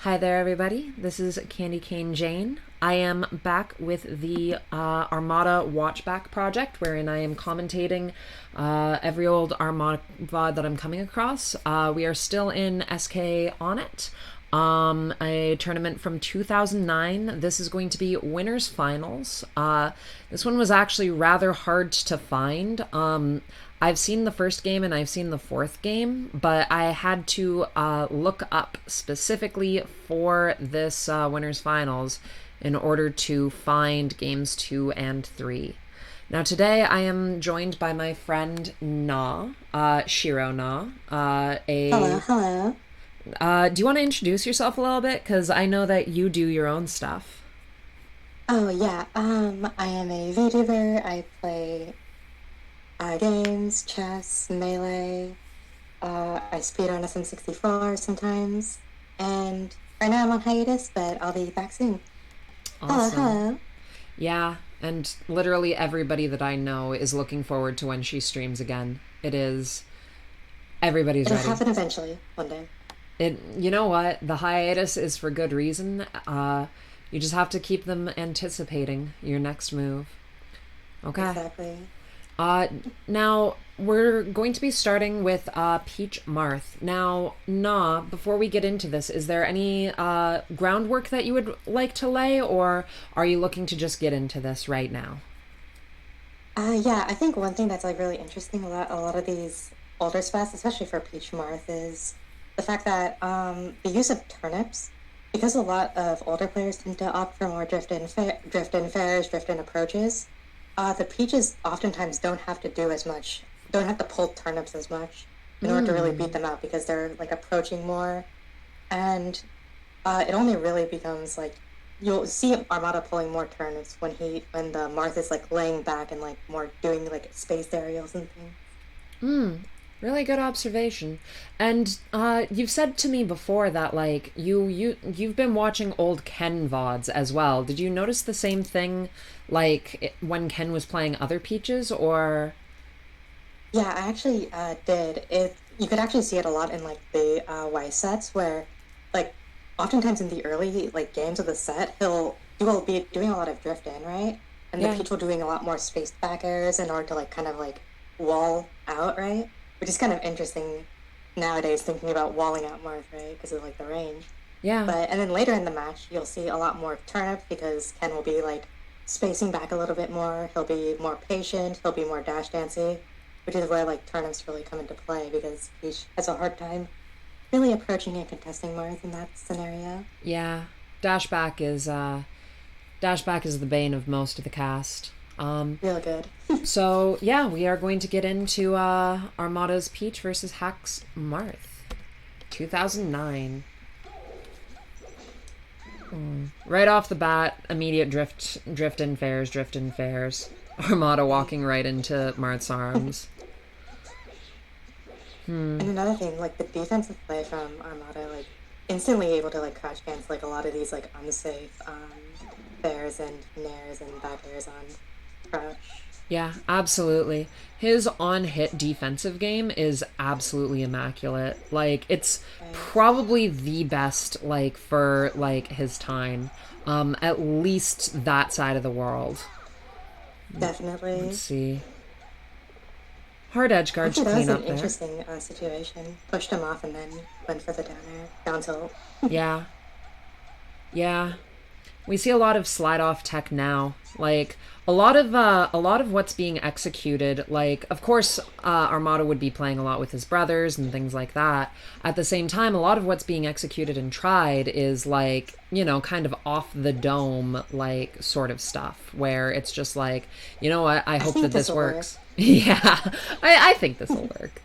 Hi there, everybody. This is Candy Cane Jane. I am back with the Armada Watchback project, wherein I am commentating every old Armada VOD that I'm coming across. We are still in SkOnett, a tournament from 2009. This is going to be winners finals. This one was actually rather hard to find. I've seen the first game and I've seen the fourth game, but I had to look up specifically for this winners finals in order to find games 2 and 3. Now today I am joined by my friend ShiroNaaa. Hello, hello. Do you want to introduce yourself a little bit? Because I know that you do your own stuff. Oh yeah, I am a VTuber. I play games, chess, melee. I speed on SM64 sometimes, and right now I'm on hiatus, but I'll be back soon. Hello, Awesome. hello. Yeah, and literally everybody that I know is looking forward to when she streams again. It is everybody's It'll ready. happen eventually, one day. You know what? The hiatus is for good reason. You just have to keep them anticipating your next move. Okay. Exactly. Uh, Now we're going to be starting with Peach Marth. Now, before we get into this, is there any groundwork that you would like to lay, or are you looking to just get into this right now? Yeah, I think one thing that's like really interesting a lot of these older spats, especially for Peach Marth, is the fact that the use of turnips, because a lot of older players tend to opt for more drift in fairs, drift in approaches. The peaches oftentimes don't have to do as much, don't have to pull turnips as much in order to really beat them out because they're like approaching more, and it only really becomes like you'll see Armada pulling more turnips when the Marth is like laying back and like more doing like space aerials and things. Really good observation. And you've said to me before that like you've been watching old Ken VODs as well. Did you notice the same thing when Ken was playing other Peaches or Yeah, I actually did. It You could actually see it a lot in like the Y sets where like oftentimes in the early like games of the set, will be doing a lot of drift in, right? And the yeah. Peach will doing a lot more spaced back airs in order to like kind of like wall out, right? Which is kind of interesting nowadays thinking about walling out Marth, right? Because of like the range. Yeah. But and then later in the match, you'll see a lot more turnip because Ken will be like spacing back a little bit more. He'll be more patient. He'll be more dash dancey, which is where like turnips really come into play because Peach has a hard time really approaching and contesting Marth in that scenario. Yeah. Dashback is Dashback is the bane of most of the cast. Real good. So yeah, we are going to get into Armada's Peach versus Hack's Marth. 2009. Right off the bat, immediate drift in fairs, drift in fairs. Armada walking right into Marth's arms. And another thing, like the defensive play from Armada, like instantly able to like crouch cancel like a lot of these like unsafe bears and nairs and back airs on crouch. Yeah, absolutely. His on hit defensive game is absolutely immaculate. Like it's Right. probably the best for his time. At least that side of the world. Let's Definitely. see. Hard edge guard to Actually, that clean was an up there. interesting situation. Pushed him off and then went for the down air, down tilt. Yeah. Yeah. We see a lot of slide off tech now. Like a lot of what's being executed, like of course Armada would be playing a lot with his brothers and things like that. At the same time, a lot of what's being executed and tried is kind of off the dome sort of stuff where it's just like, you know what, I I hope think that this this will work. works. Yeah. I think this will work.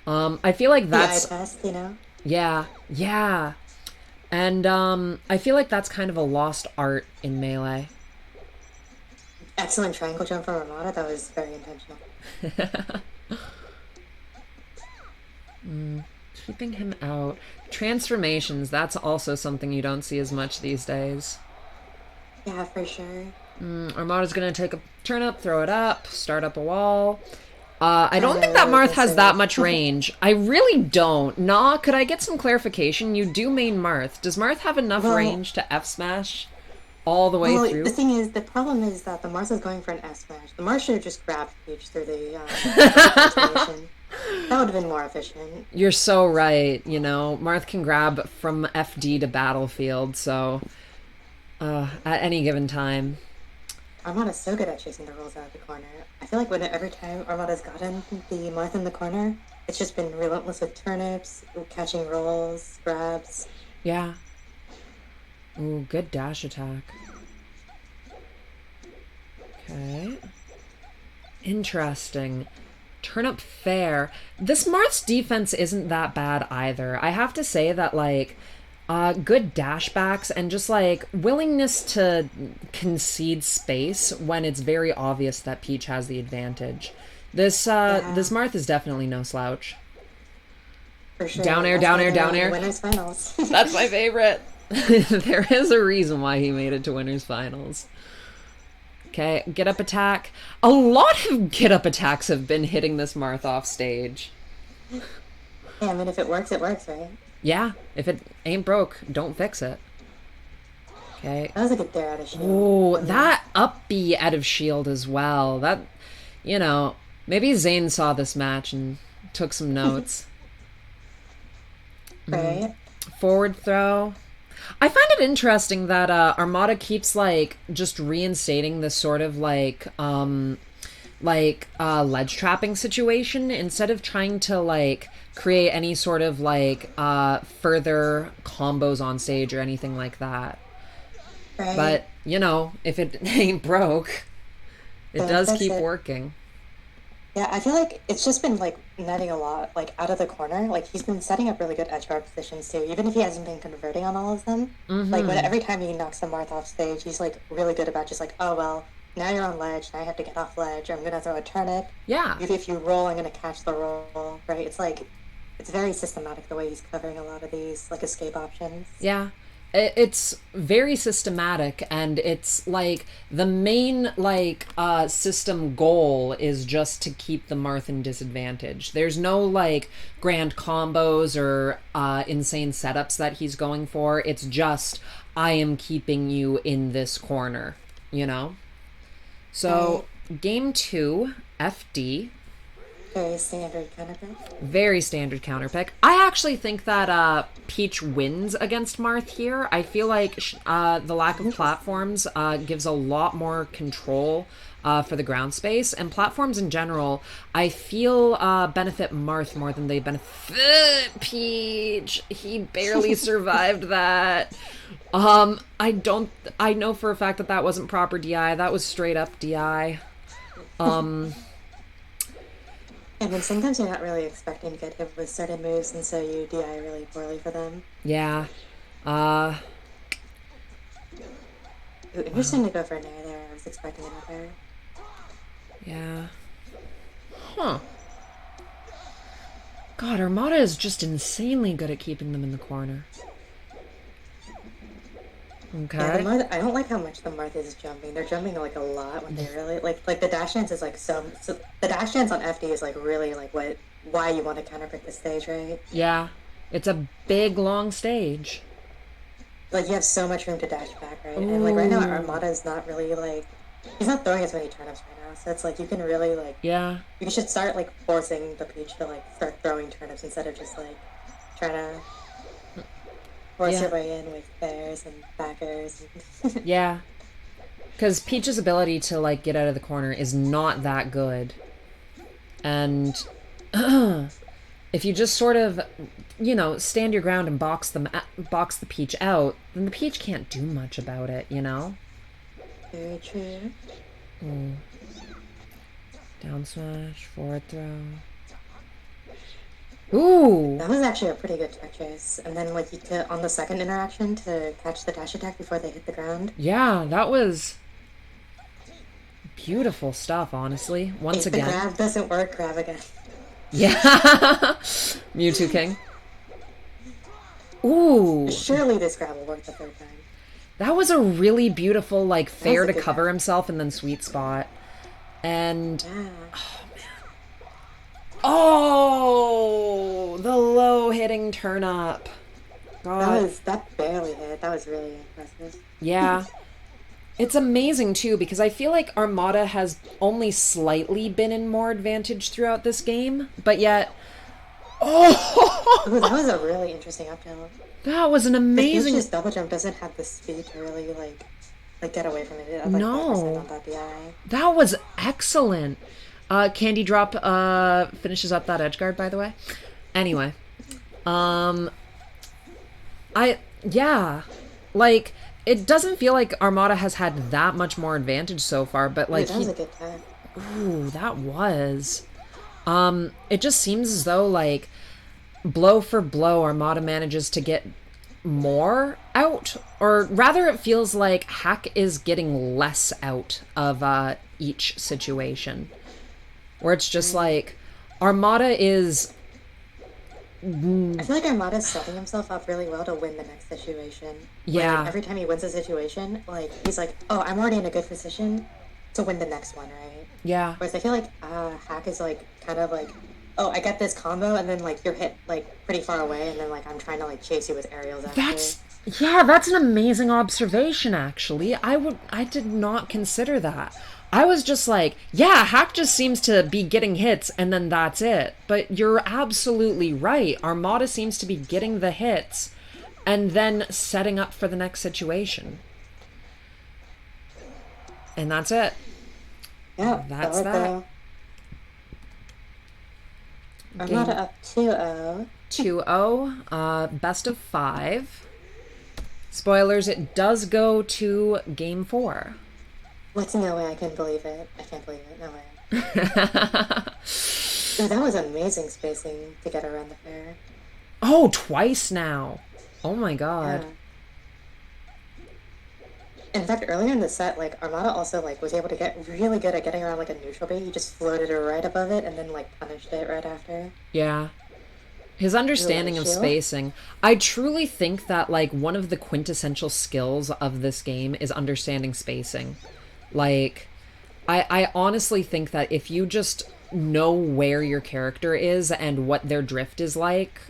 I feel like The eye that's test, you know? yeah, yeah. And I feel like that's kind of a lost art in Melee. Excellent triangle jump from Armada. That was very intentional. Keeping him out. Transformations, that's also something you don't see as much these days. Yeah, for sure. Armada's gonna take a turn up, throw it up, start up a wall. I don't think that Marth has that much range. I really don't. Nah, could I get some clarification? You do main Marth. Does Marth have enough range to F smash all the way through? The thing is, the problem is that the Marth is going for an F smash. The Marth should have just grabbed Peach through the transformation. That would have been more efficient. You're so right, you know. Marth can grab from FD to battlefield, so at any given time. Armada's so good at chasing the rolls out of the corner. I feel like every time Armada's gotten the Marth in the corner, it's just been relentless with turnips, catching rolls, grabs. Yeah. Ooh, good dash attack. Okay. Interesting. Turnip fair. This Marth's defense isn't that bad either. I have to say that, like, good dashbacks and just, like, willingness to concede space when it's very obvious that Peach has the advantage. This Marth is definitely no slouch. For sure. Down air, down air, down air. Winners finals. That's my favorite. There is a reason why he made it to winners finals. Okay, get up attack. A lot of get up attacks have been hitting this Marth off stage. Yeah, I mean, if it works, right? Yeah, if it ain't broke, don't fix it. Okay. That was a good dare out of shield. Oh, that up B out of shield as well. That, you know, maybe Zane saw this match and took some notes. Right. Forward throw. I find it interesting that Armada keeps, like, just reinstating this sort of, like ledge trapping situation instead of trying to, like, create any sort of, like, further combos on stage or anything like that. Right. But, you know, if it ain't broke, it does keep working. Yeah, I feel like it's just been, like, netting a lot, like, out of the corner. Like, he's been setting up really good edge guard positions, too, even if he hasn't been converting on all of them. Like, every time he knocks the Marth off stage, he's, like, really good about just, like, oh, well, now you're on ledge, now I have to get off ledge, or I'm going to throw a turnip. Yeah. Maybe if you roll, I'm going to catch the roll, right? It's, like, it's very systematic the way he's covering a lot of these, like, escape options. Yeah. It's very systematic, and it's like the main system goal is just to keep the Marth in disadvantage. There's no like grand combos or insane setups that he's going for. It's just I am keeping you in this corner, you know? So game 2, FD. Very standard counter pick. Very standard counter pick. I actually think that Peach wins against Marth here. I feel like the lack of platforms gives a lot more control for the ground space. And platforms in general, I feel benefit Marth more than they benefit Peach. He barely survived that. I know for a fact that that wasn't proper DI. That was straight up DI. I mean, sometimes you're not really expecting to get hit with certain moves, and so you DI really poorly for them. Yeah. Ooh, interesting to go for an air there. I was expecting an up air. Yeah. Huh. God, Armada is just insanely good at keeping them in the corner. Okay. Yeah, the Marth, I don't like how much the Marth is jumping. They're jumping like a lot when they really like the dash dance is like so the dash dance on FD is like really like why you want to counterpick the stage, right? Yeah. It's a big long stage. Like you have so much room to dash back, right? Ooh. And like right now Armada is not really like he's not throwing as many turnips right now. So it's like you can really like you should start like forcing the Peach to like start throwing turnips instead of just like trying to force your way in with bears and backers. Yeah. Because Peach's ability to, like, get out of the corner is not that good. And if you just sort of, you know, stand your ground and box the Peach out, then the Peach can't do much about it, you know? Very true. Down smash, forward throw. Ooh! That was actually a pretty good tech chase. And then, like, you could, on the second interaction, to catch the dash attack before they hit the ground. Yeah, that was beautiful stuff, honestly. Once again. If the grab doesn't work, grab again. Yeah! Mewtwo King. Ooh! Surely this grab will work the third time. That was a really beautiful, like, fair to cover himself and then sweet spot. And... Yeah. Oh, man. Oh, the low hitting turnip. God. That barely hit. That was really impressive. Yeah. It's amazing too because I feel like Armada has only slightly been in more advantage throughout this game, but yet Ooh, oh, that was a really interesting up tilt. that was an Because amazing Peach's double jump doesn't have the speed to really get away from it. It had like 5% no. on that BI. That was excellent. Candy Drop finishes up that edge guard by the way. Anyway, um I yeah, like it doesn't feel like Armada has had that much more advantage so far, but Ooh, like that was a good tag. ooh, that was. It just seems as though like blow for blow Armada manages to get more out, or rather it feels like Hack is getting less out of each situation. Where it's just like Armada is I feel like Armada's setting himself up really well to win the next situation. Where like yeah, every time he wins a situation, like he's like, oh, I'm already in a good position to win the next one, right? yeah. Whereas I feel like Hack is like kind of like, oh, I got this combo, and then like you're hit like pretty far away, and then like I'm trying to like chase you with aerials after. That's yeah, that's an amazing observation actually. I did not consider that. I was just like, yeah, Hack just seems to be getting hits and then that's it. But you're absolutely right. Armada seems to be getting the hits and then setting up for the next situation. And that's it. Yeah, That's that. Armada Game up 2-0. 2-0, best of 5. Spoilers, it does go to game 4. What's no way I can believe it? I can't believe it. No way. Dude, that was amazing spacing to get around the fair. Oh, twice now. Oh my Yeah. god. In fact, earlier in the set, like Armada also like was able to get really good at getting around like a neutral bait. He just floated it right above it and then like punished it right after. Yeah. His understanding of Shield? spacing. I truly think that like one of the quintessential skills of this game is understanding spacing. Like I honestly think that if you just know where your character is and what their drift is like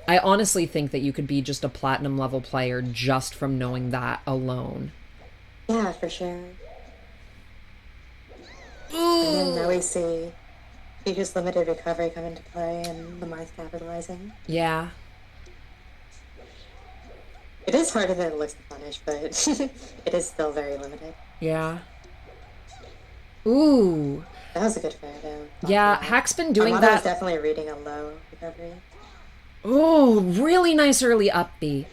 I honestly think that you could be just a platinum level player just from knowing that alone. Yeah, for sure. And then now we see Peach's limited recovery come into play and the Marth capitalizing. Yeah. It is harder than it looks to punish, but it is still very limited. Yeah. Ooh. That was a good fair, though. Yeah, Hack's been doing Armada that. is definitely reading a low recovery. Oh, really nice early up B.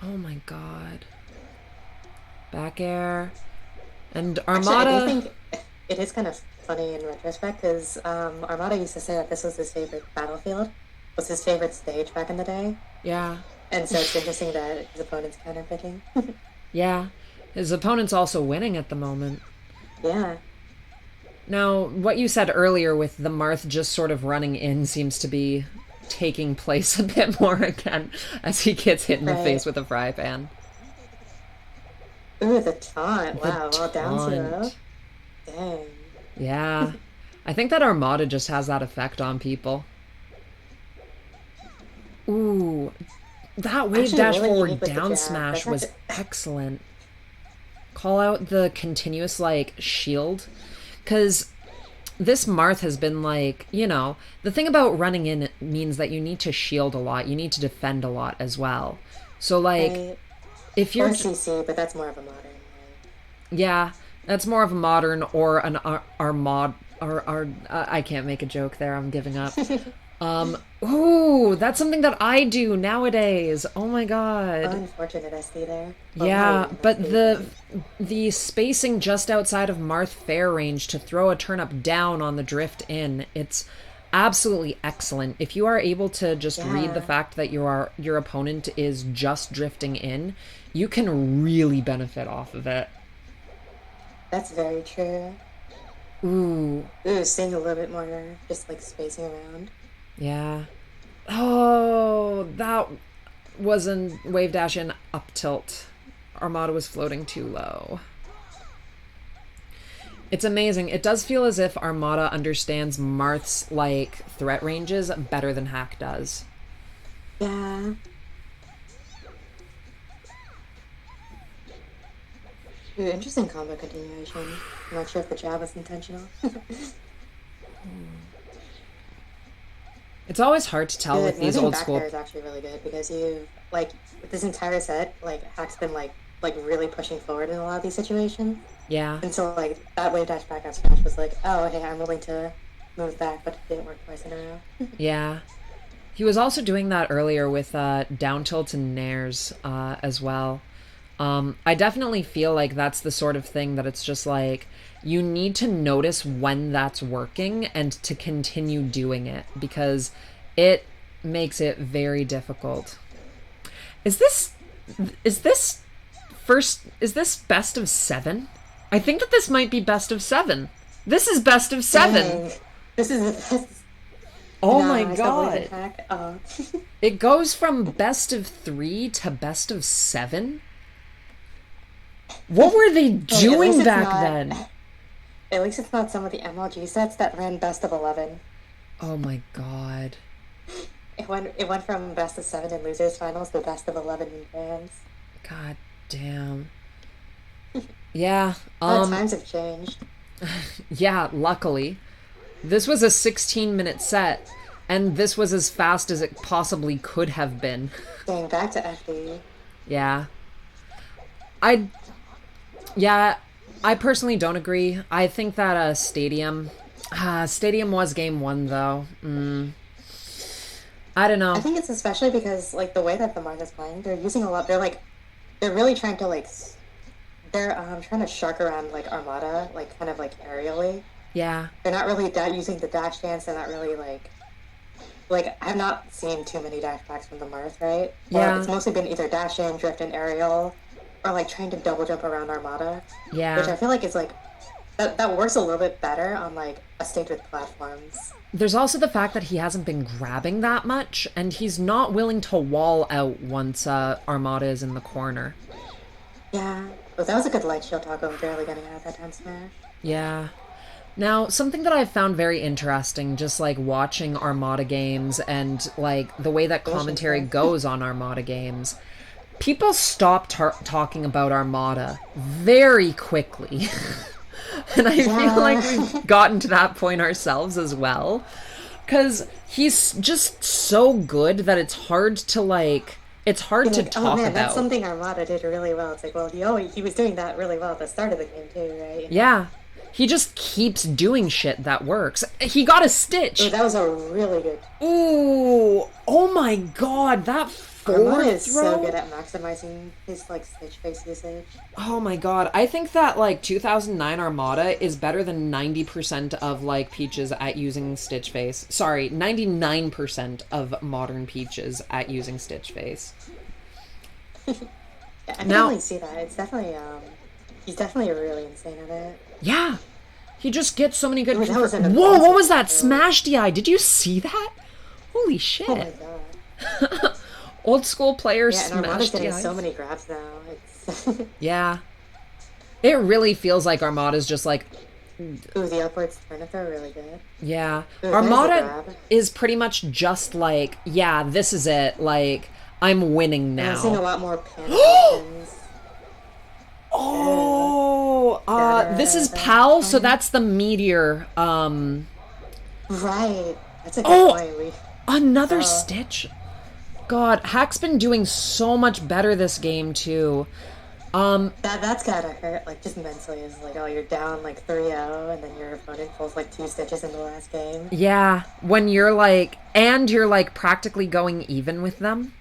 Oh my god. Back air. And Armada... Actually, I do think it is kind of funny in retrospect, because Armada used to say that this was his favorite battlefield, was his favorite stage back in the day. Yeah. And so it's interesting that his opponent's counterpicking. Yeah. His opponent's also winning at the moment. Yeah. Now, what you said earlier with the Marth just sort of running in seems to be taking place a bit more again as he gets hit in the face with a fry pan. Ooh, the taunt. Wow, The well down taunt. 2-0. Dang. Yeah. I think that Armada just has that effect on people. Ooh. That wave Actually, dash really forward unique with the down jab. smash That's was excellent. Call out the continuous, like, shield. Because this Marth has been, like, you know, the thing about running in means that you need to shield a lot. You need to defend a lot as well. So, like, Right. if Or you're... CC, but that's more of a modern way. Yeah, that's more of a modern or an I can't make a joke there. I'm giving up. Ooh, that's something that I do nowadays. Oh my god. Unfortunate SD there. Well, Yeah, not even but SD, the spacing just outside of Marth fair range to throw a turnip down on the drift in, it's absolutely excellent. If you are able to just read the Yeah. fact that your opponent is just drifting in, you can really benefit off of it. That's very true. Ooh, Ooh, seeing a little bit more just like spacing around. yeah. Oh, that wasn't wave dash in up tilt. Armada was floating too low. It's amazing. It does feel as if Armada understands Marth's like threat ranges better than Hack does. Yeah. Ooh, interesting combo continuation. I'm not sure if the jab was intentional. It's always hard to tell with these moving old back school. there is actually really good because you like with this entire set, like Hack's been like really pushing forward in a lot of these situations. Yeah. And so like that wave dash back out smash was like, oh hey, I'm willing to move back, but it didn't work twice in a row. Yeah. He was also doing that earlier with down tilt and nairs as well. I definitely feel like that's the sort of thing that it's just like you need to notice when that's working and to continue doing it because it makes it very difficult. Is this best of 7? I think that this might be best of 7. This is best of 7. Dang. This is the best. Oh No, my I still believe in god. Hack. It goes from best of 3 to best of 7? What were they Hey, at doing least it's back not- then? At least it's not some of the MLG sets that ran best of 11. Oh my god. It went from best of 7 in losers finals to best of 11 in grands. God damn. Yeah, Times have changed. yeah, luckily. This was a 16-minute set, and this was as fast as it possibly could have been. Going back to FD. Yeah. I personally don't agree. I think that Stadium was game 1 though. I don't know. I think it's especially because like the way that the Marth is playing, they're using a lot. They're really trying to they're trying to shark around like Armada, like kind of like aerially. Yeah. They're not really using the dash dance. They're not really like I've not seen too many dash backs from the Marth, right? Yeah. Or it's mostly been either dash in, drift in, aerial, or like trying to double jump around Armada. Yeah. Which I feel like is like that works a little bit better on like a stage with platforms. There's also the fact that he hasn't been grabbing that much, and he's not willing to wall out once Armada is in the corner. Yeah. But that was a good light shield toggle, barely getting out that time smash. Yeah. Now, something that I've found very interesting, just like watching Armada games and like the way that commentary goes on Armada games, people stop talking about Armada very quickly. And I feel like we've gotten to that point ourselves as well. Because he's just so good that it's hard to You're like, talk oh man, about. that's something Armada did really well. It's like, well, he was doing that really well at the start of the game too, right? Yeah. He just keeps doing shit that works. He got a stitch. Ooh, that was a really good. Ooh, oh my god, that forward Armada is throw. so good at maximizing his like stitch face usage. Oh my god, I think that like 2009 Armada is better than 90% of like Peaches at using Stitch Face. Sorry, 99% of modern Peaches at using Stitch Face. Yeah, I can Now- definitely see that. It's definitely he's definitely really insane at it. Yeah, he just gets so many good. Ooh, that was an Whoa, what amazing was that? throw. Smash DI. Did you see that? Holy shit. Oh my god. Old school players Yeah, and Armada's smash getting DI. so many grabs now. It's Yeah. It really feels like Armada's just like, ooh, the upwards turnip are really good. yeah. Ooh, there's a Armada grab. is pretty much just like, yeah, this is it. Like, I'm winning And I'm seeing a now. lot more penetrations. Oh, this is PAL, so that's the meteor. Right. That's a good Oh! point. Another Stitch? God, Hack's been doing so much better this game, too. That's gotta hurt, like, just mentally. It's like, oh, you're down, like, 3-0, and then your opponent pulls, like, 2 stitches in the last game. Yeah, when you're like, and you're like practically going even with them.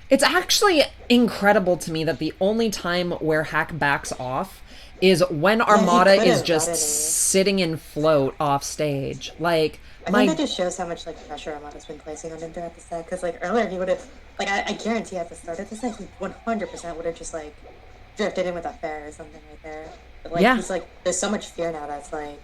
It's actually incredible to me that the only time where Hack backs off is when Armada could is have just gotten it. sitting in float off stage. Like, I think that just shows how much, like, pressure Armada's been placing on him throughout the set, because, like, earlier he would have, like, I guarantee at the start of the set, he 100% would have just, like, drifted in with a fair or something right there. But, like, Yeah. he's, like, there's so much fear now that's, like,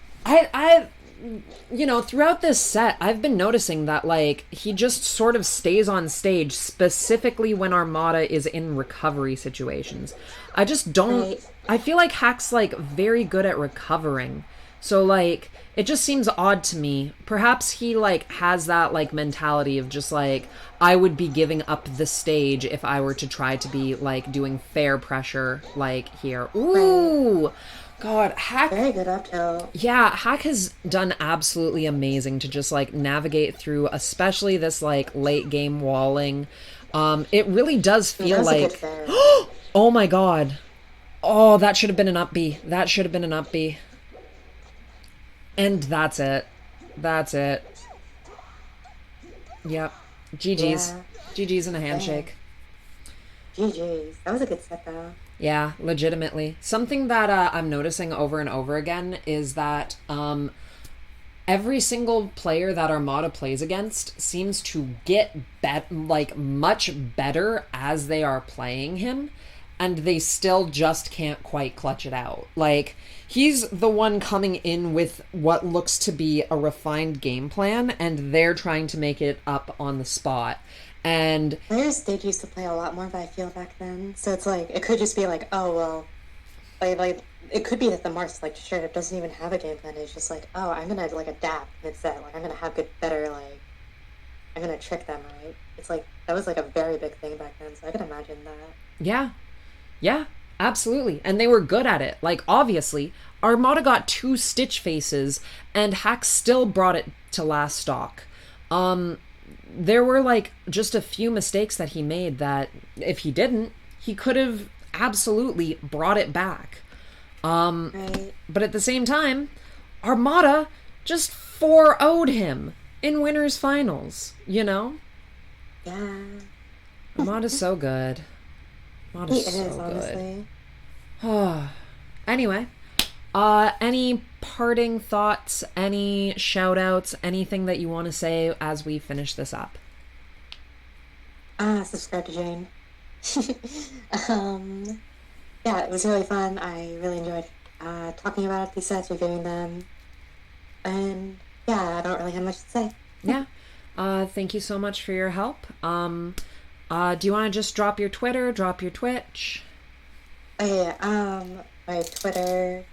you know, throughout this set, I've been noticing that, like, he just sort of stays on stage, specifically when Armada is in recovery situations. I just don't... Right. I feel like Hack's like very good at recovering. So like it just seems odd to me. Perhaps he like has that like mentality of just like I would be giving up the stage if I were to try to be like doing fair pressure like here. Right. Ooh. God, Hack. Very good up tilt. Yeah, Hack has done absolutely amazing to just like navigate through, especially this like late game walling. It really does That feel was a good like, fair. oh my god, oh that should have been an up B. That should have been an up B. And that's it. That's it. Yep. GG's. Yeah. GG's and a Yeah. handshake. GG's. That was a good set though. Yeah, legitimately. Something that I'm noticing over and over again is that every single player that Armada plays against seems to get like much better as they are playing him, and they still just can't quite clutch it out. Like he's the one coming in with what looks to be a refined game plan, and they're trying to make it up on the spot. And Players did used to play a lot more by feel back then, so it's like it could just be like, oh well, like it could be that the Marth like straight up doesn't even have a game plan. It's just like, oh, I'm gonna like adapt instead. Like I'm gonna have good, better like I'm gonna trick them, right? It's like that was like a very big thing back then, so I can imagine that. yeah, yeah, absolutely. And they were good at it. Like, obviously, Armada got 2 Stitch faces, and Hack still brought it to last stock. There were, like, just a few mistakes that he made that, if he didn't, he could have absolutely brought it back. Right? But at the same time, Armada just 4-0'd him in winners finals, you know? Yeah. Armada's so good. He Armada's is, so honestly. good. Anyway, any parting thoughts, any shout outs, anything that you want to say as we finish this up? Subscribe to Jane. um, yeah, it was really fun. I really enjoyed talking about these sets, reviewing them, and yeah, I don't really have much to say. Yeah. Thank you so much for your help. Do you want to just drop your Twitter, drop your Twitch? Oh yeah, my Twitter.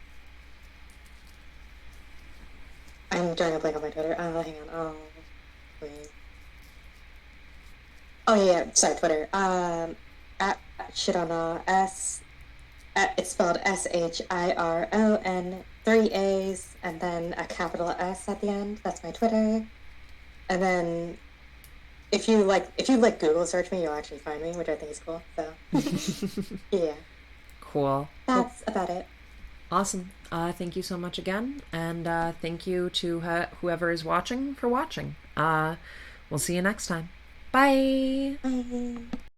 I'm drawing a blank on my Twitter. Hang on. Oh, wait. Oh yeah, sorry, Twitter. At ShiroNaaa it's spelled SHIRON, 3 A's, and then a capital S at the end. That's my Twitter. And then if you like Google search me, you'll actually find me, which I think is cool. So yeah, Cool. Well, that's about it. awesome. Thank you so much again. And thank you to whoever is watching for watching. We'll see you next time. Bye. Bye.